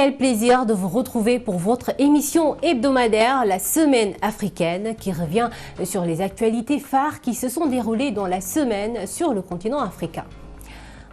Quel plaisir de vous retrouver pour votre émission hebdomadaire, la Semaine africaine, qui revient sur les actualités phares qui se sont déroulées dans la semaine sur le continent africain.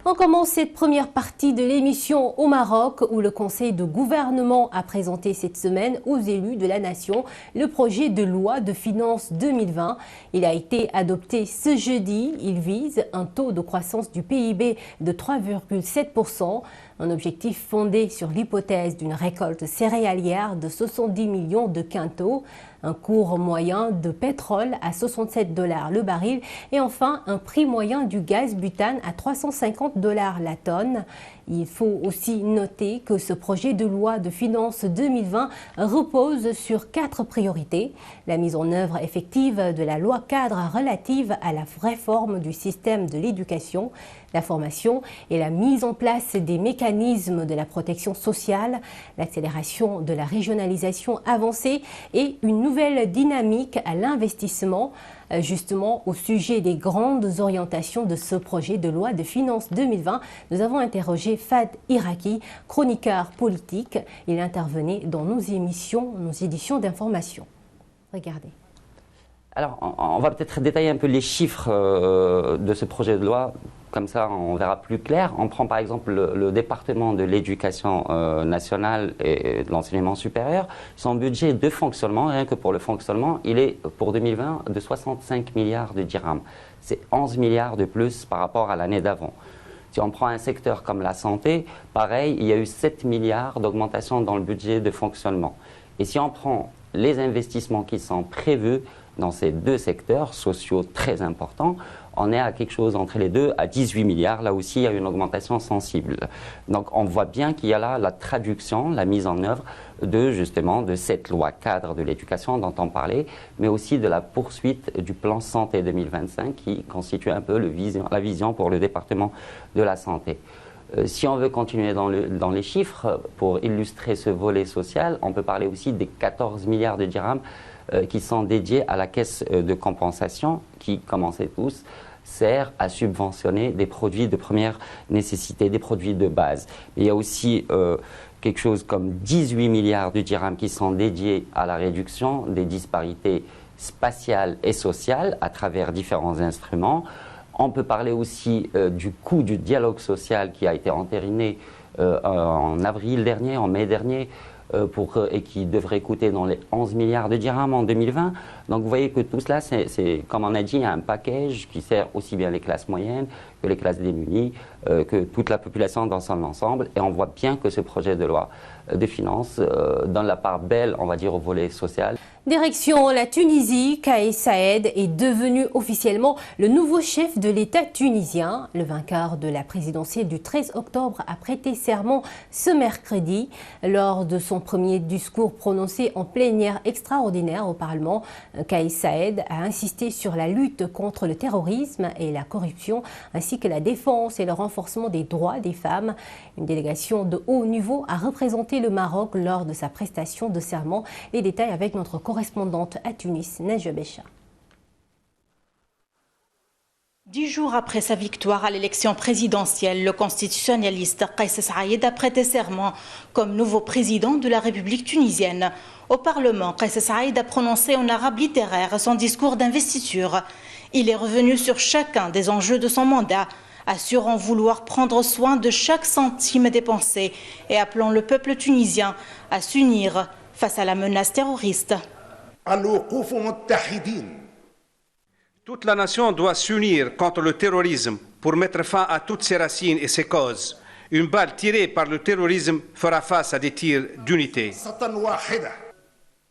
On commence cette première partie de l'émission au Maroc où le Conseil de gouvernement a présenté cette semaine aux élus de la nation le projet de loi de finances 2020. Il a été adopté ce jeudi. Il vise un taux de croissance du PIB de 3,7%, un objectif fondé sur l'hypothèse d'une récolte céréalière de 70 millions de quintaux, un cours moyen de pétrole à 67 $ le baril et enfin un prix moyen du gaz butane à 350 $ la tonne. Il faut aussi noter que ce projet de loi de finances 2020 repose sur 4 priorités. La mise en œuvre effective de la loi cadre relative à la réforme du système de l'éducation, la formation et la mise en place des mécanismes de la protection sociale, l'accélération de la régionalisation avancée et une nouvelle dynamique à l'investissement. Justement, au sujet des grandes orientations de ce projet de loi de finances 2020, nous avons interrogé Fad Iraki, chroniqueur politique. Il intervenait dans nos éditions d'information. Regardez. Alors, on va peut-être détailler un peu les chiffres de ce projet de loi. Comme ça, on verra plus clair. On prend par exemple le département de l'éducation nationale et de l'enseignement supérieur. Son budget de fonctionnement, rien que pour le fonctionnement, il est pour 2020 de 65 milliards de dirhams. C'est 11 milliards de plus par rapport à l'année d'avant. Si on prend un secteur comme la santé, pareil, il y a eu 7 milliards d'augmentation dans le budget de fonctionnement. Et si on prend les investissements qui sont prévus dans ces deux secteurs sociaux très importants, on est à quelque chose entre les deux, à 18 milliards. Là aussi, il y a une augmentation sensible. Donc, on voit bien qu'il y a là la traduction, la mise en œuvre de cette loi cadre de l'éducation dont on parlait, mais aussi de la poursuite du plan santé 2025 qui constitue un peu la vision pour le département de la santé. Si on veut continuer dans les chiffres, pour illustrer ce volet social, on peut parler aussi des 14 milliards de dirhams qui sont dédiés à la caisse de compensation qui, comme on sait tous, sert à subventionner des produits de première nécessité, des produits de base. Il y a aussi quelque chose comme 18 milliards de dirhams qui sont dédiés à la réduction des disparités spatiales et sociales à travers différents instruments. On peut parler aussi du coût du dialogue social qui a été entériné en avril dernier, en mai dernier, et qui devrait coûter dans les 11 milliards de dirhams en 2020. Donc vous voyez que tout cela, c'est comme on a dit, un package qui sert aussi bien les classes moyennes que les classes démunies, que toute la population dans son ensemble. Et on voit bien que ce projet de loi de finances donne la part belle, on va dire, au volet social. Direction la Tunisie, Kais Saïed est devenu officiellement le nouveau chef de l'État tunisien. Le vainqueur de la présidentielle du 13 octobre a prêté serment ce mercredi. Lors de son premier discours prononcé en plénière extraordinaire au Parlement, Kais Saïed a insisté sur la lutte contre le terrorisme et la corruption, ainsi que la défense et le renforcement des droits des femmes. Une délégation de haut niveau a représenté le Maroc lors de sa prestation de serment. Les détails avec notre correspondante à Tunis, Najwa Becha. 10 jours après sa victoire à l'élection présidentielle, le constitutionnaliste Kais Saïed a prêté serment comme nouveau président de la République tunisienne. Au Parlement, Kais Saïed a prononcé en arabe littéraire son discours d'investiture. Il est revenu sur chacun des enjeux de son mandat, assurant vouloir prendre soin de chaque centime dépensé et appelant le peuple tunisien à s'unir face à la menace terroriste. Toute la nation doit s'unir contre le terrorisme pour mettre fin à toutes ses racines et ses causes. Une balle tirée par le terrorisme fera face à des tirs d'unité.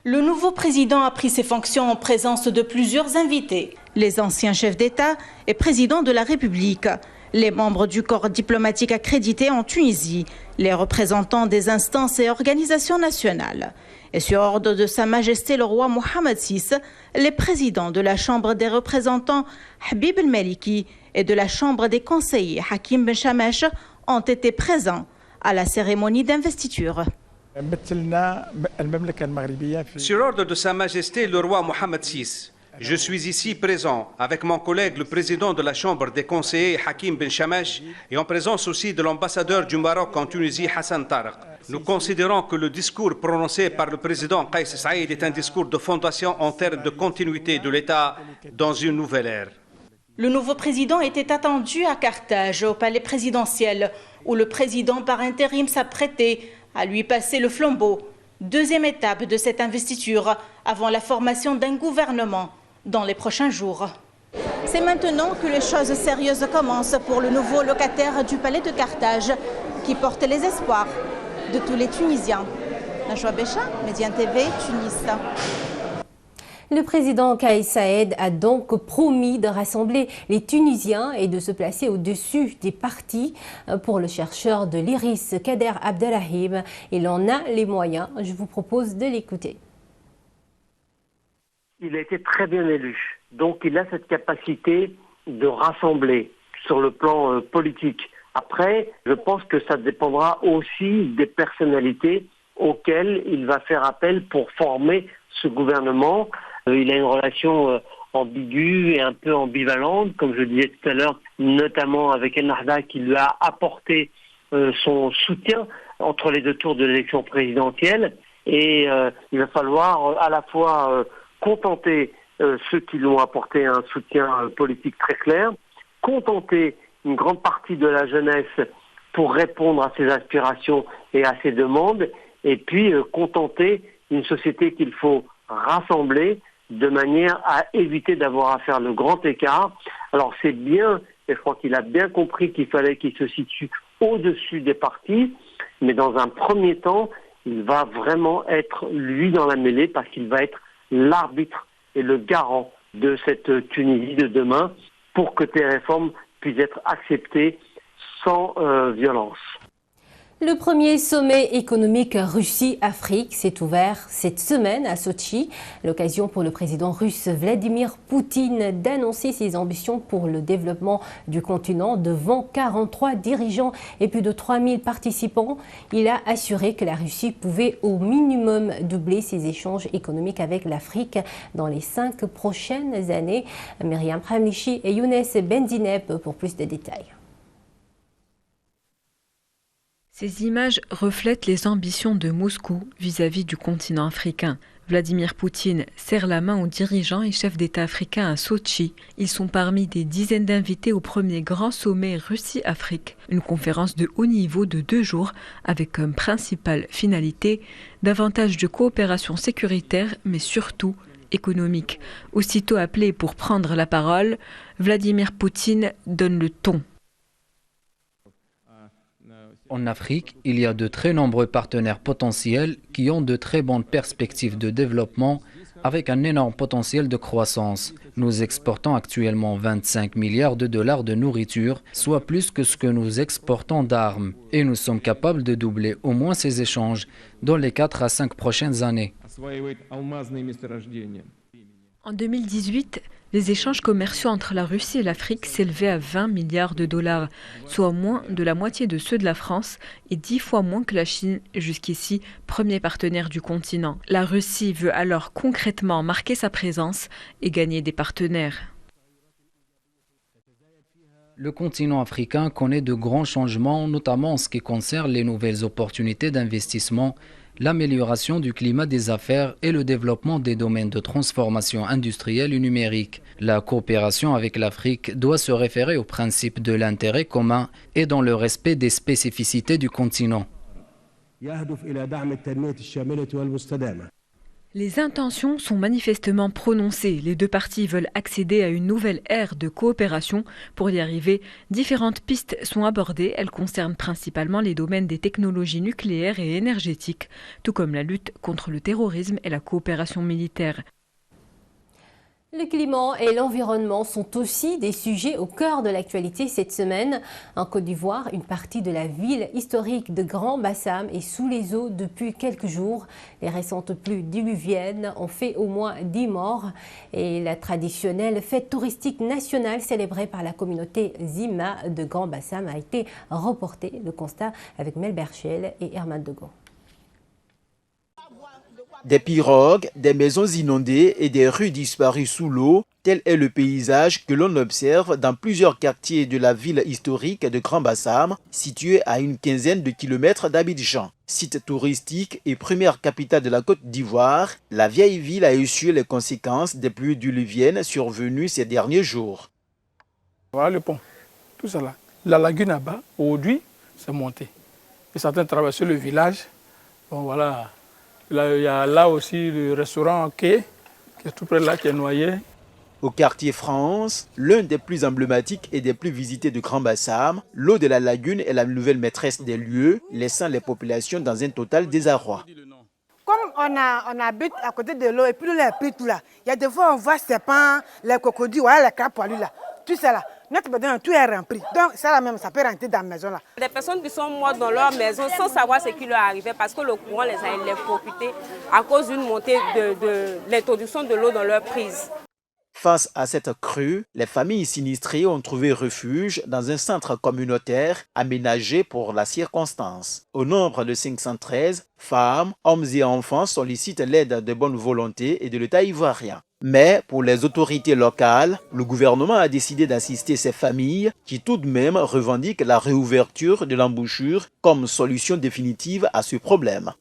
Le nouveau président a pris ses fonctions en présence de plusieurs invités. Les anciens chefs d'État et présidents de la République, les membres du corps diplomatique accrédité en Tunisie, les représentants des instances et organisations nationales. Et sur ordre de Sa Majesté le roi Mohamed VI, les présidents de la Chambre des représentants Habib el-Maliki et de la Chambre des conseillers Hakim Ben Chamesh ont été présents à la cérémonie d'investiture. Sur ordre de Sa Majesté le roi Mohamed VI, Je suis ici présent avec mon collègue, le président de la Chambre des conseillers, Hakim Ben Shamash, et en présence aussi de l'ambassadeur du Maroc en Tunisie, Hassan Tarek. Nous considérons que le discours prononcé par le président Kais Saïed est un discours de fondation en termes de continuité de l'État dans une nouvelle ère. Le nouveau président était attendu à Carthage, au palais présidentiel, où le président par intérim s'apprêtait à lui passer le flambeau. Deuxième étape de cette investiture avant la formation d'un gouvernement dans les prochains jours. C'est maintenant que les choses sérieuses commencent pour le nouveau locataire du palais de Carthage qui porte les espoirs de tous les Tunisiens. Najwa Bécha, Médiane TV, Tunis. Le président Kais Saïed a donc promis de rassembler les Tunisiens et de se placer au-dessus des partis. Pour le chercheur de l'IRIS, Kader Abdelrahim, il en a les moyens. Je vous propose de l'écouter. Il a été très bien élu. Donc il a cette capacité de rassembler sur le plan politique. Après, je pense que ça dépendra aussi des personnalités auxquelles il va faire appel pour former ce gouvernement. Il a une relation ambiguë et un peu ambivalente, comme je disais tout à l'heure, notamment avec Ennahda qui lui a apporté son soutien entre les deux tours de l'élection présidentielle. Et il va falloir à la fois contenter ceux qui lui ont apporté un soutien politique très clair, contenter une grande partie de la jeunesse pour répondre à ses aspirations et à ses demandes, et puis contenter une société qu'il faut rassembler de manière à éviter d'avoir à faire le grand écart. Alors c'est bien, et je crois qu'il a bien compris qu'il fallait qu'il se situe au-dessus des partis, mais dans un premier temps, il va vraiment être lui dans la mêlée parce qu'il va être l'arbitre et le garant de cette Tunisie de demain pour que ces réformes puissent être acceptées sans violence. Le premier sommet économique Russie-Afrique s'est ouvert cette semaine à Sotchi. L'occasion pour le président russe Vladimir Poutine d'annoncer ses ambitions pour le développement du continent devant 43 dirigeants et plus de 3000 participants. Il a assuré que la Russie pouvait au minimum doubler ses échanges économiques avec l'Afrique dans les 5 prochaines années. Myriam Hamlichi et Younes Bendineb pour plus de détails. Ces images reflètent les ambitions de Moscou vis-à-vis du continent africain. Vladimir Poutine serre la main aux dirigeants et chefs d'État africains à Sotchi. Ils sont parmi des dizaines d'invités au premier grand sommet Russie-Afrique, une conférence de haut niveau de 2 jours avec comme principale finalité davantage de coopération sécuritaire mais surtout économique. Aussitôt appelé pour prendre la parole, Vladimir Poutine donne le ton. En Afrique, il y a de très nombreux partenaires potentiels qui ont de très bonnes perspectives de développement avec un énorme potentiel de croissance. Nous exportons actuellement 25 milliards de dollars de nourriture, soit plus que ce que nous exportons d'armes. Et nous sommes capables de doubler au moins ces échanges dans les 4 à 5 prochaines années. En 2018, les échanges commerciaux entre la Russie et l'Afrique s'élevaient à 20 milliards de dollars, soit moins de la moitié de ceux de la France et 10 fois moins que la Chine, jusqu'ici premier partenaire du continent. La Russie veut alors concrètement marquer sa présence et gagner des partenaires. Le continent africain connaît de grands changements, notamment en ce qui concerne les nouvelles opportunités d'investissement, l'amélioration du climat des affaires et le développement des domaines de transformation industrielle et numérique. La coopération avec l'Afrique doit se référer au principe de l'intérêt commun et dans le respect des spécificités du continent. Les intentions sont manifestement prononcées. Les deux parties veulent accéder à une nouvelle ère de coopération. Pour y arriver, différentes pistes sont abordées. Elles concernent principalement les domaines des technologies nucléaires et énergétiques, tout comme la lutte contre le terrorisme et la coopération militaire. Le climat et l'environnement sont aussi des sujets au cœur de l'actualité cette semaine. En Côte d'Ivoire, une partie de la ville historique de Grand Bassam est sous les eaux depuis quelques jours. Les récentes pluies diluviennes ont fait au moins 10 morts. Et la traditionnelle fête touristique nationale célébrée par la communauté Zima de Grand Bassam a été reportée. Le constat avec Mel Berchel et Herman Degon. Des pirogues, des maisons inondées et des rues disparues sous l'eau, tel est le paysage que l'on observe dans plusieurs quartiers de la ville historique de Grand Bassam, située à une quinzaine de kilomètres d'Abidjan. Site touristique et première capitale de la Côte d'Ivoire, la vieille ville a essuyé les conséquences des pluies diluviennes survenues ces derniers jours. Voilà le pont, tout ça là. La lagune là-bas, aujourd'hui, c'est monté. Et certains traversaient le village. Bon voilà. Là, il y a là aussi le restaurant Quai, qui est tout près de là, qui est noyé. Au quartier France, l'un des plus emblématiques et des plus visités de Grand Bassam, l'eau de la lagune est la nouvelle maîtresse des lieux, laissant les populations dans un total désarroi. Comme on habite à côté de l'eau et puis les prix tout là, il y a des fois on voit ces pans, les crocodiles, voilà, les crabes poilus là, tout ça là. Notre besoin, tout est rempli. Donc ça là même, ça peut rentrer dans la maison là. Des personnes qui sont mortes dans leur maison sans savoir ce qui leur arrivait parce que le courant les a électrocutés à cause d'une montée de l'introduction de l'eau dans leur prise. Face à cette crue, les familles sinistrées ont trouvé refuge dans un centre communautaire aménagé pour la circonstance. Au nombre de 513, femmes, hommes et enfants sollicitent l'aide de bonne volonté et de l'État ivoirien. Mais pour les autorités locales, le gouvernement a décidé d'assister ces familles qui tout de même revendiquent la réouverture de l'embouchure comme solution définitive à ce problème.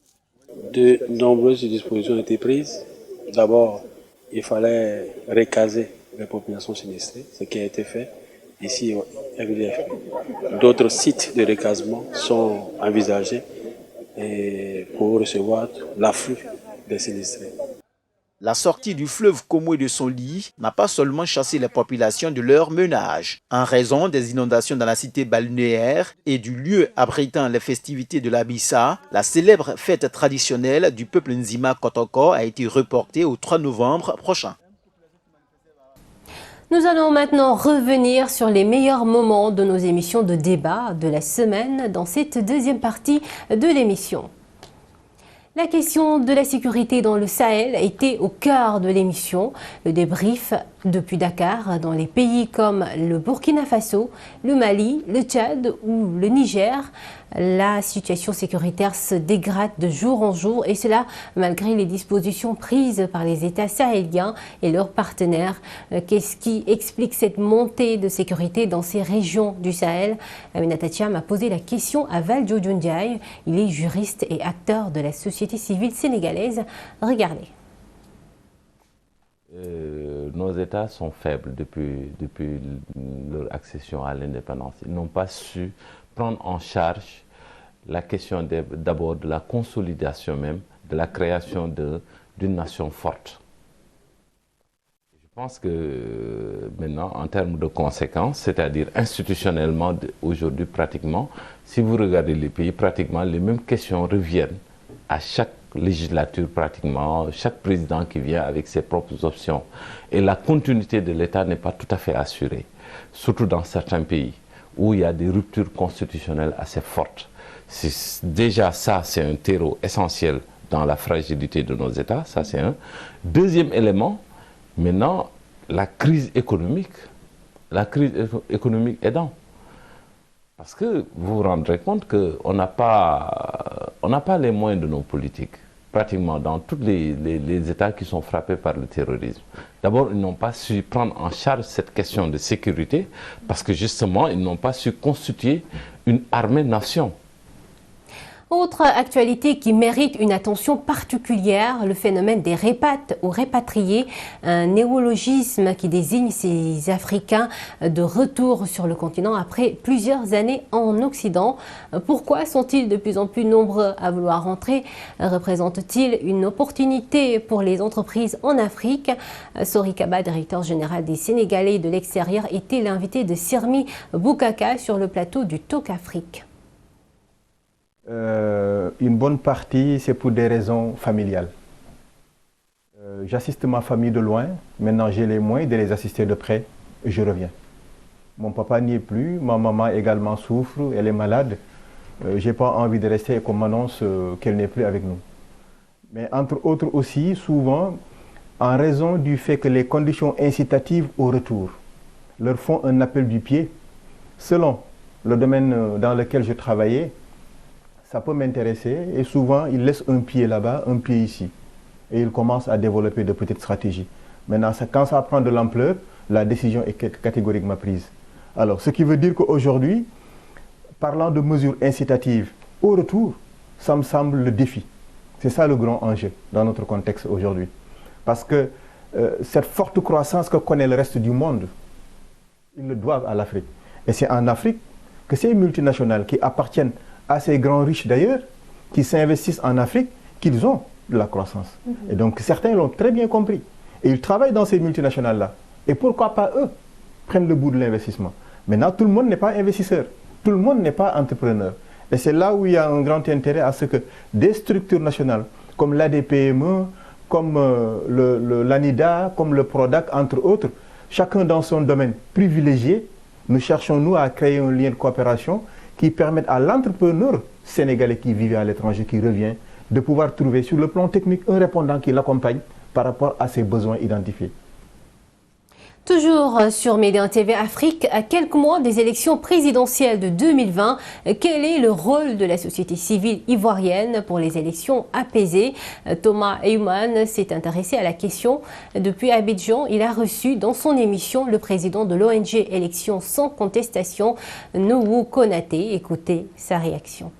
De nombreuses dispositions ont été prises. D'abord, il fallait recaser les populations sinistrées, ce qui a été fait ici au RDF. D'autres sites de recasement sont envisagés pour recevoir l'afflux des sinistrés. La sortie du fleuve Komo et de son lit n'a pas seulement chassé les populations de leur ménage. En raison des inondations dans la cité balnéaire et du lieu abritant les festivités de l'Abissa, la célèbre fête traditionnelle du peuple Nzima Kotoko a été reportée au 3 novembre prochain. Nous allons maintenant revenir sur les meilleurs moments de nos émissions de débat de la semaine dans cette deuxième partie de l'émission. La question de la sécurité dans le Sahel a été au cœur de l'émission. Le débrief depuis Dakar dans les pays comme le Burkina Faso, le Mali, le Tchad ou le Niger. La situation sécuritaire se dégrade de jour en jour et cela malgré les dispositions prises par les États sahéliens et leurs partenaires. Qu'est-ce qui explique cette montée de sécurité dans ces régions du Sahel? Aminata Thiam a posé la question à Valdiodio Ndiaye. Il est juriste et acteur de la société civile sénégalaise. Regardez. Nos États sont faibles depuis leur accession à l'indépendance. Ils n'ont pas su prendre en charge la question d'abord de la consolidation même, de la création d'une nation forte. Je pense que maintenant, en termes de conséquences, c'est-à-dire institutionnellement, aujourd'hui pratiquement, si vous regardez les pays, pratiquement les mêmes questions reviennent à chaque législature pratiquement, chaque président qui vient avec ses propres options. Et la continuité de l'État n'est pas tout à fait assurée, surtout dans certains pays où il y a des ruptures constitutionnelles assez fortes. Déjà ça, c'est un terreau essentiel dans la fragilité de nos États, ça c'est un. Deuxième élément, maintenant, la crise économique aidant. Parce que vous vous rendrez compte qu'on n'a pas les moyens de nos politiques, pratiquement dans tous les États qui sont frappés par le terrorisme. D'abord, ils n'ont pas su prendre en charge cette question de sécurité parce que justement, ils n'ont pas su constituer une armée-nation. Autre actualité qui mérite une attention particulière, le phénomène des répates ou répatriés, un néologisme qui désigne ces Africains de retour sur le continent après plusieurs années en Occident. Pourquoi sont-ils de plus en plus nombreux à vouloir rentrer? Représente-t-il une opportunité pour les entreprises en Afrique? Sori Kaba, directeur général des Sénégalais de l'extérieur, était l'invité de Sirmi Boukaka sur le plateau du Talk Afrique. Une bonne partie, c'est pour des raisons familiales. J'assiste ma famille de loin, maintenant j'ai les moyens de les assister de près et je reviens. Mon papa n'y est plus, ma maman également souffre, elle est malade. J'ai pas envie de rester et qu'on m'annonce qu'elle n'est plus avec nous. Mais entre autres aussi, souvent, en raison du fait que les conditions incitatives au retour leur font un appel du pied, selon le domaine dans lequel je travaillais, ça peut m'intéresser et souvent ils laissent un pied là-bas, un pied ici. et ils commencent à développer de petites stratégies. Maintenant, quand ça prend de l'ampleur, la décision est catégoriquement prise. Alors, ce qui veut dire qu'aujourd'hui, parlant de mesures incitatives, au retour, ça me semble le défi. C'est ça le grand enjeu dans notre contexte aujourd'hui. Parce que cette forte croissance que connaît le reste du monde, ils le doivent à l'Afrique. Et c'est en Afrique que ces multinationales qui appartiennent à ces grands riches d'ailleurs, qui s'investissent en Afrique, qu'ils ont de la croissance. Et donc certains l'ont très bien compris. Et ils travaillent dans ces multinationales-là. Et pourquoi pas eux prennent le bout de l'investissement? Maintenant, tout le monde n'est pas investisseur. Tout le monde n'est pas entrepreneur. Et c'est là où il y a un grand intérêt à ce que des structures nationales, comme l'ADPME, comme l'ANIDA, comme le PRODAC, entre autres, chacun dans son domaine privilégié, nous cherchons, nous, à créer un lien de coopération qui permette à l'entrepreneur sénégalais qui vit à l'étranger, qui revient, de pouvoir trouver sur le plan technique un répondant qui l'accompagne par rapport à ses besoins identifiés. Toujours sur Médin TV Afrique, à quelques mois des élections présidentielles de 2020, quel est le rôle de la société civile ivoirienne pour les élections apaisées? Thomas Heyman s'est intéressé à la question. Depuis Abidjan, il a reçu dans son émission le président de l'ONG Élections sans contestation, Nourou Konaté. Écoutez sa réaction.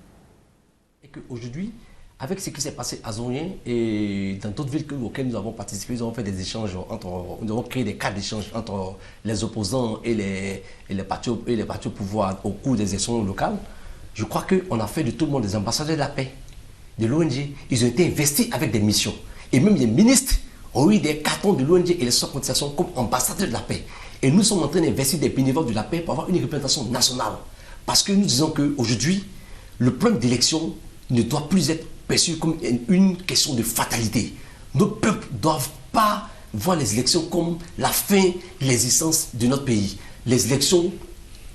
Aujourd'hui, avec ce qui s'est passé à Zongé et dans d'autres villes auxquelles nous avons participé, nous avons fait des échanges nous avons créé des cadres d'échange entre les opposants et les partis au pouvoir au cours des élections locales. Je crois qu'on a fait de tout le monde des ambassadeurs de la paix, de l'ONG. Ils ont été investis avec des missions. Et même les ministres ont eu des cartons de l'ONG et les sans contestation comme ambassadeurs de la paix. Et nous sommes en train d'investir des bénévoles de la paix pour avoir une représentation nationale. Parce que nous disons qu'aujourd'hui, le problème d'élection ne doit plus être perçu comme une question de fatalité. Nos peuples ne doivent pas voir les élections comme la fin de l'existence de notre pays. Les élections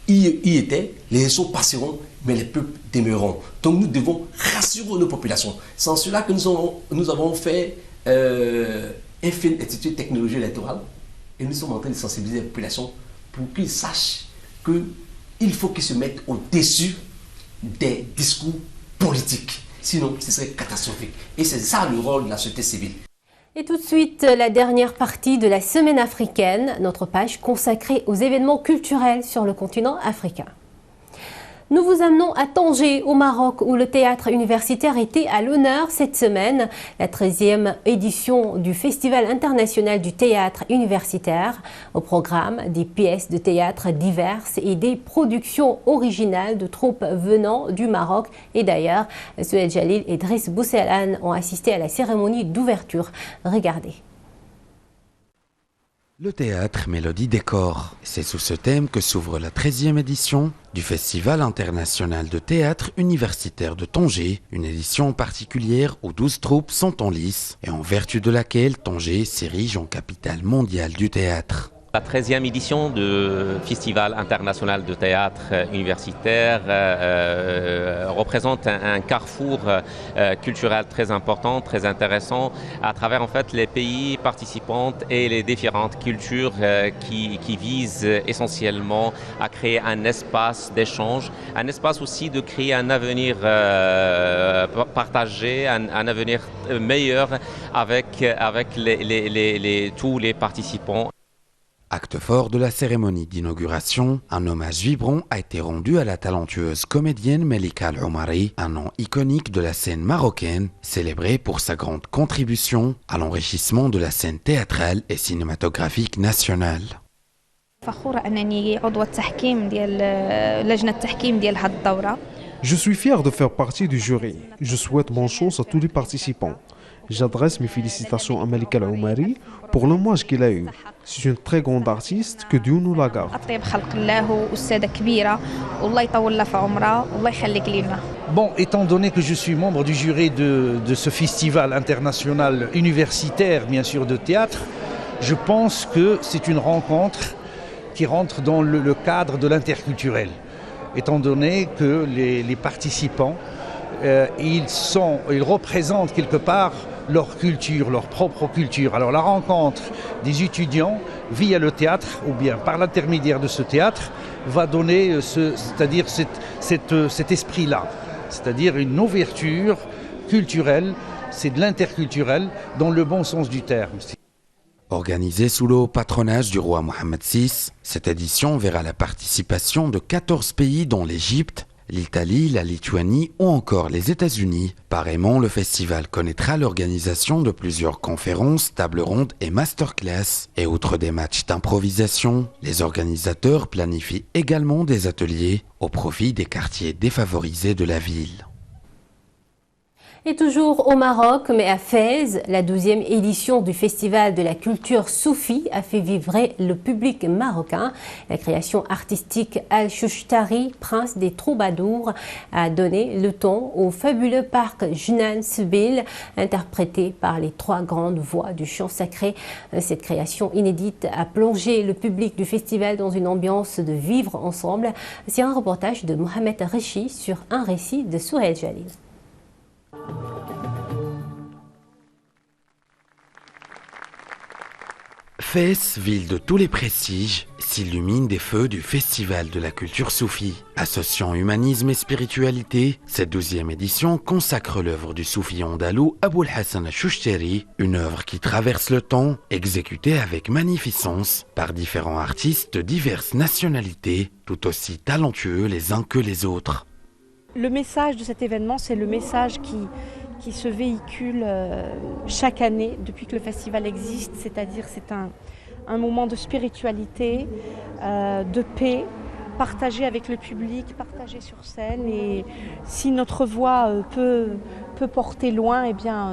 y étaient, les élections passeront, mais les peuples demeureront. Donc nous devons rassurer nos populations. C'est en cela que nous avons fait FN Institut de Technologie Électorale et nous sommes en train de sensibiliser les populations pour qu'ils sachent qu'il faut qu'ils se mettent au-dessus des discours politiques. Sinon, ce serait catastrophique. Et c'est ça le rôle de la société civile. Et tout de suite, la dernière partie de la semaine africaine, notre page consacrée aux événements culturels sur le continent africain. Nous vous amenons à Tanger, au Maroc, où le théâtre universitaire était à l'honneur cette semaine. La 13e édition du Festival international du théâtre universitaire. Au programme, des pièces de théâtre diverses et des productions originales de troupes venant du Maroc. Et d'ailleurs, Soued Jalil et Driss Bousselan ont assisté à la cérémonie d'ouverture. Regardez. Le théâtre, mélodie, décor. C'est sous ce thème que s'ouvre la 13e édition du Festival international de théâtre universitaire de Tanger, une édition particulière où 12 troupes sont en lice et en vertu de laquelle Tanger s'érige en capitale mondiale du théâtre. La 13e édition du Festival international de théâtre universitaire représente un carrefour culturel très important, très intéressant, à travers en fait les pays participants et les différentes cultures qui visent essentiellement à créer un espace d'échange, un espace aussi de créer un avenir partagé, un avenir meilleur avec tous les participants. Acte fort de la cérémonie d'inauguration, un hommage vibrant a été rendu à la talentueuse comédienne Melika Al-Omari, un nom iconique de la scène marocaine, célébrée pour sa grande contribution à l'enrichissement de la scène théâtrale et cinématographique nationale. Je suis fier de faire partie du jury. Je souhaite bonne chance à tous les participants. J'adresse mes félicitations à Melika Al-Omari pour l'hommage qu'il a eu. C'est une très grande artiste, que Dieu nous la garde. Bon, étant donné que je suis membre du jury de ce festival international universitaire, bien sûr, de théâtre, je pense que c'est une rencontre qui rentre dans le cadre de l'interculturel. Étant donné que les participants, ils représentent quelque part leur culture, leur propre culture. Alors la rencontre des étudiants via le théâtre, ou bien par l'intermédiaire de ce théâtre, va donner c'est-à-dire cet esprit-là, c'est-à-dire une ouverture culturelle c'est de l'interculturel dans le bon sens du terme. Organisée sous le haut patronage du roi Mohammed VI, cette édition verra la participation de 14 pays dont l'Égypte, l'Italie, la Lituanie ou encore les États-Unis. Pareillement, le festival connaîtra l'organisation de plusieurs conférences, tables rondes et masterclass. Et outre des matchs d'improvisation, les organisateurs planifient également des ateliers au profit des quartiers défavorisés de la ville. Et toujours au Maroc, mais à Fès, la 12e édition du Festival de la culture soufie a fait vibrer le public marocain. La création artistique Al-Chouchtari, prince des troubadours, a donné le ton au fabuleux parc Jnan Sbil, interprété par les 3 grandes voix du chant sacré. Cette création inédite a plongé le public du festival dans une ambiance de vivre ensemble. C'est un reportage de Mohamed Rechi sur un récit de Souhail Jalil. Fès, ville de tous les prestiges, s'illumine des feux du Festival de la culture soufie. Associant humanisme et spiritualité, cette 12e édition consacre l'œuvre du soufi andalou Aboul Hassan Chouchtari, une œuvre qui traverse le temps, exécutée avec magnificence par différents artistes de diverses nationalités, tout aussi talentueux les uns que les autres. Le message de cet événement, c'est le message qui se véhicule chaque année depuis que le festival existe, c'est-à-dire c'est un moment de spiritualité, de paix, partagé avec le public, partagé sur scène. Et si notre voix peut porter loin, eh bien,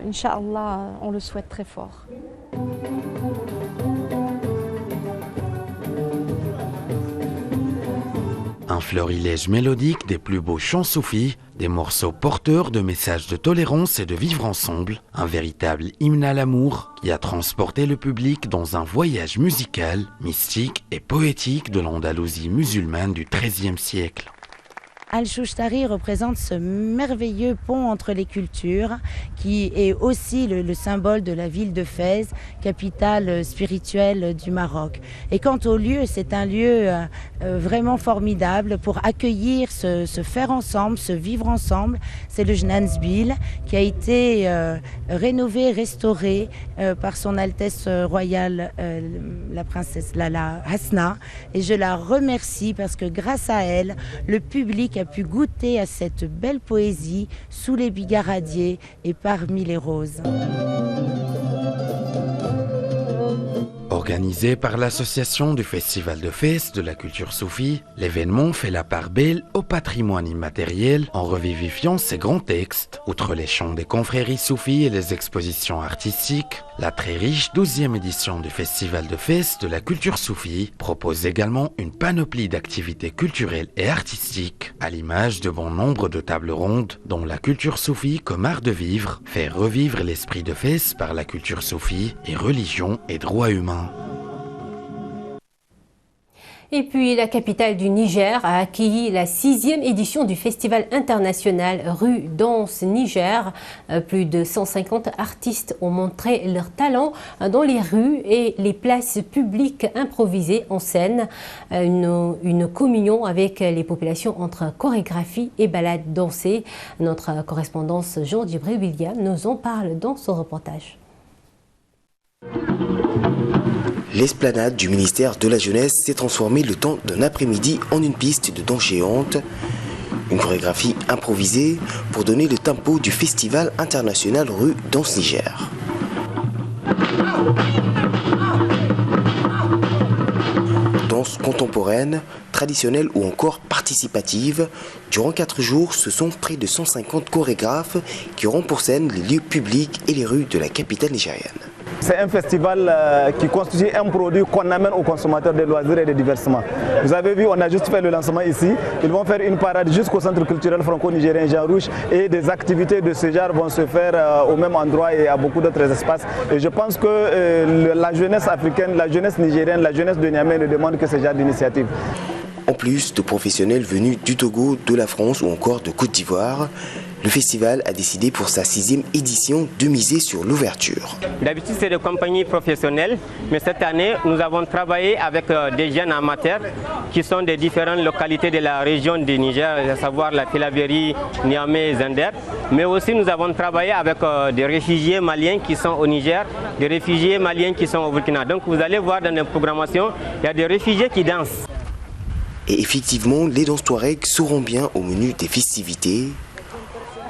Inch'Allah, on le souhaite très fort. Un florilège mélodique des plus beaux chants soufis, des morceaux porteurs de messages de tolérance et de vivre ensemble, un véritable hymne à l'amour qui a transporté le public dans un voyage musical, mystique et poétique de l'Andalousie musulmane du XIIIe siècle. Al-Chouchtari représente ce merveilleux pont entre les cultures qui est aussi le symbole de la ville de Fès, capitale spirituelle du Maroc. Et quant au lieu, c'est un lieu vraiment formidable pour accueillir ce faire ensemble, ce vivre ensemble. C'est le Jnan Sbil qui a été rénové, restauré par son Altesse royale la princesse Lala Hasna. Et je la remercie parce que grâce à elle, le public a pu goûter à cette belle poésie sous les bigaradiers et parmi les roses. Organisé par l'association du Festival de Fès de la culture soufie, l'événement fait la part belle au patrimoine immatériel en revivifiant ses grands textes. Outre les chants des confréries soufis et les expositions artistiques, la très riche 12e édition du Festival de Fès de la culture soufie propose également une panoplie d'activités culturelles et artistiques, à l'image de bon nombre de tables rondes dont la culture soufie comme art de vivre fait revivre l'esprit de Fès par la culture soufie et religion et droits humains. Et puis, la capitale du Niger a accueilli la 6e édition du Festival international Rue Danse Niger. Plus de 150 artistes ont montré leur talent dans les rues et les places publiques improvisées en scène. Une communion avec les populations entre chorégraphie et balade dansée. Notre correspondance Jean-Djibril William nous en parle dans son reportage. L'esplanade du ministère de la Jeunesse s'est transformée le temps d'un après-midi en une piste de danse géante. Une chorégraphie improvisée pour donner le tempo du Festival international Rue Danse Niger. Danse contemporaine, traditionnelle ou encore participative, durant 4 jours, ce sont près de 150 chorégraphes qui auront pour scène les lieux publics et les rues de la capitale nigérienne. C'est un festival qui constitue un produit qu'on amène aux consommateurs de loisirs et de divertissement. Vous avez vu, on a juste fait le lancement ici. Ils vont faire une parade jusqu'au centre culturel franco-nigérien Jean Rouge et des activités de ce genre vont se faire au même endroit et à beaucoup d'autres espaces. Et je pense que la jeunesse africaine, la jeunesse nigérienne, la jeunesse de Niamey ne demande que ce genre d'initiative. En plus de professionnels venus du Togo, de la France ou encore de Côte d'Ivoire, Le festival a décidé pour sa 6e édition de miser sur l'ouverture. D'habitude, c'est des compagnies professionnelles, mais cette année, nous avons travaillé avec des jeunes amateurs qui sont des différentes localités de la région du Niger, à savoir la Tillabéri, Niamey et Zender. Mais aussi, nous avons travaillé avec des réfugiés maliens qui sont au Niger, des réfugiés maliens qui sont au Burkina. Donc, vous allez voir dans nos programmations, il y a des réfugiés qui dansent. Et effectivement, les danses touareg seront bien au menu des festivités.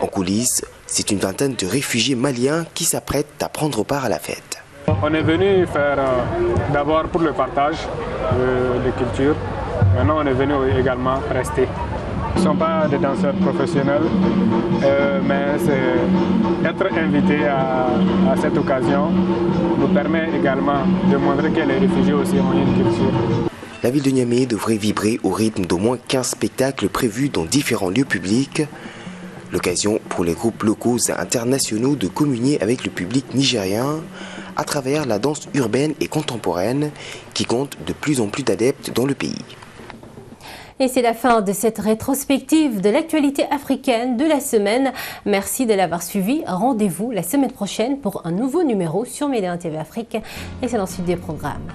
En coulisses, c'est une vingtaine de réfugiés maliens qui s'apprêtent à prendre part à la fête. On est venu faire d'abord pour le partage de culture. Maintenant, on est venu également rester. Ils ne sont pas des danseurs professionnels, mais être invité à cette occasion nous permet également de montrer que les réfugiés aussi ont une culture. La ville de Niamey devrait vibrer au rythme d'au moins 15 spectacles prévus dans différents lieux publics. L'occasion pour les groupes locaux et internationaux de communier avec le public nigérien à travers la danse urbaine et contemporaine qui compte de plus en plus d'adeptes dans le pays. Et c'est la fin de cette rétrospective de l'actualité africaine de la semaine. Merci de l'avoir suivi. Rendez-vous la semaine prochaine pour un nouveau numéro sur Média TV Afrique. Excellente suite des programmes.